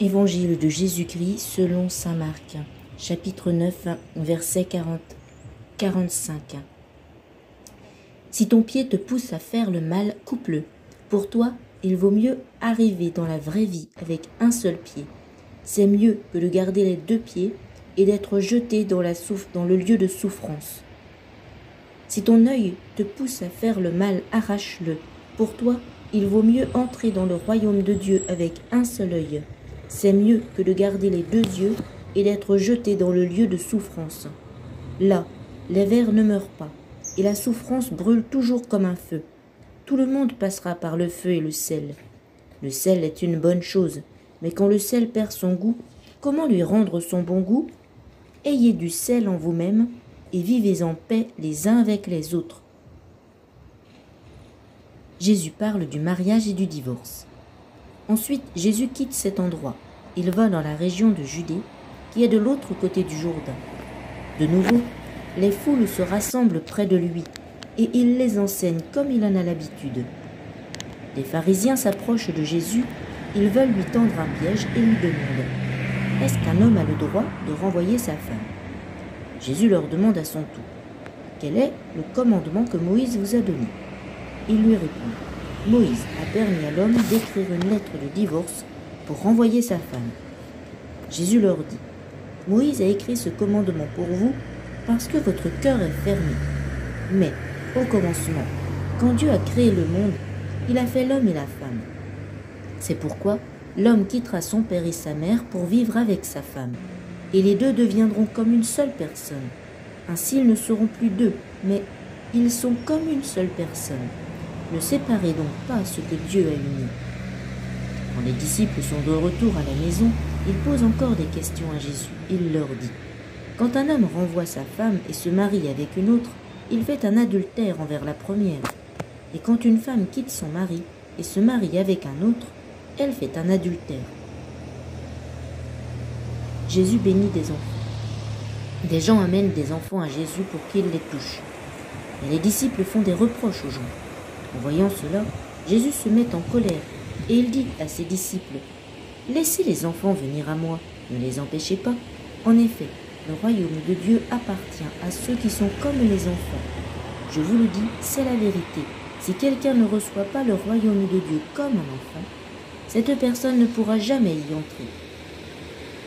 Évangile de Jésus-Christ selon saint Marc, chapitre 9, verset 45. Si ton pied te pousse à faire le mal, coupe-le. Pour toi, il vaut mieux arriver dans la vraie vie avec un seul pied. C'est mieux que de garder les deux pieds et d'être jeté dans le lieu de souffrance. Si ton œil te pousse à faire le mal, arrache-le. Pour toi, il vaut mieux entrer dans le royaume de Dieu avec un seul œil. C'est mieux que de garder les deux yeux et d'être jeté dans le lieu de souffrance. Là, les vers ne meurent pas, et la souffrance brûle toujours comme un feu. Tout le monde passera par le feu et le sel. Le sel est une bonne chose, mais quand le sel perd son goût, comment lui rendre son bon goût? Ayez du sel en vous-même et vivez en paix les uns avec les autres. Jésus parle du mariage et du divorce. Ensuite, Jésus quitte cet endroit. Il va dans la région de Judée, qui est de l'autre côté du Jourdain. De nouveau, les foules se rassemblent près de lui, et il les enseigne comme il en a l'habitude. Les pharisiens s'approchent de Jésus, ils veulent lui tendre un piège et lui demandent « Est-ce qu'un homme a le droit de renvoyer sa femme ?» Jésus leur demande à son tour « Quel est le commandement que Moïse vous a donné ?» Ils lui répondent « Moïse a permis à l'homme d'écrire une lettre de divorce pour renvoyer sa femme. » Jésus leur dit « Moïse a écrit ce commandement pour vous parce que votre cœur est fermé. Mais, au commencement, quand Dieu a créé le monde, il a fait l'homme et la femme. C'est pourquoi l'homme quittera son père et sa mère pour vivre avec sa femme, et les deux deviendront comme une seule personne. Ainsi ils ne seront plus deux, mais ils sont comme une seule personne. Ne séparez donc pas ce que Dieu a uni. » Quand les disciples sont de retour à la maison, ils posent encore des questions à Jésus. Il leur dit « Quand un homme renvoie sa femme et se marie avec une autre, il fait un adultère envers la première. Et quand une femme quitte son mari et se marie avec un autre, elle fait un adultère. » Jésus bénit des enfants. Des gens amènent des enfants à Jésus pour qu'il les touche. Et les disciples font des reproches aux gens. En voyant cela, Jésus se met en colère et il dit à ses disciples « Laissez les enfants venir à moi, ne les empêchez pas. En effet, le royaume de Dieu appartient à ceux qui sont comme les enfants. Je vous le dis, c'est la vérité. Si quelqu'un ne reçoit pas le royaume de Dieu comme un enfant, cette personne ne pourra jamais y entrer. »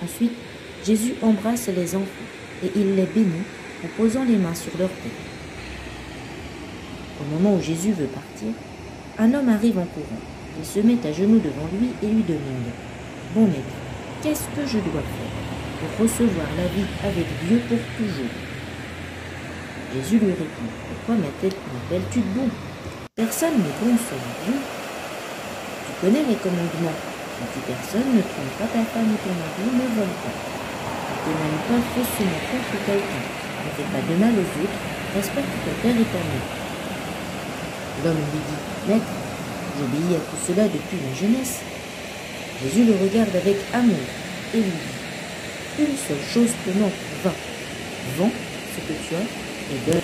Ensuite, Jésus embrasse les enfants et il les bénit en posant les mains sur leur tête. Au moment où Jésus veut partir, un homme arrive en courant. Il se met à genoux devant lui et lui demande « Bon maître, qu'est-ce que je dois faire pour recevoir la vie avec Dieu pour toujours ?» Jésus lui répond « Pourquoi m'appelles-tu de bon? Personne n'est bon sauf Dieu. Tu connais les commandements. Ne tue personne, ne trompe pas ta femme ou ton mari, ne vole pas. Ne te mène pas faussement contre quelqu'un. Ne fais pas de mal aux autres. Respecte ton père et ta mère. » L'homme lui dit « Maître, j'obéis à tout cela depuis ma jeunesse. » Jésus le regarde avec amour et lui dit « Une seule chose te manque, va, vends ce que tu as et donne. »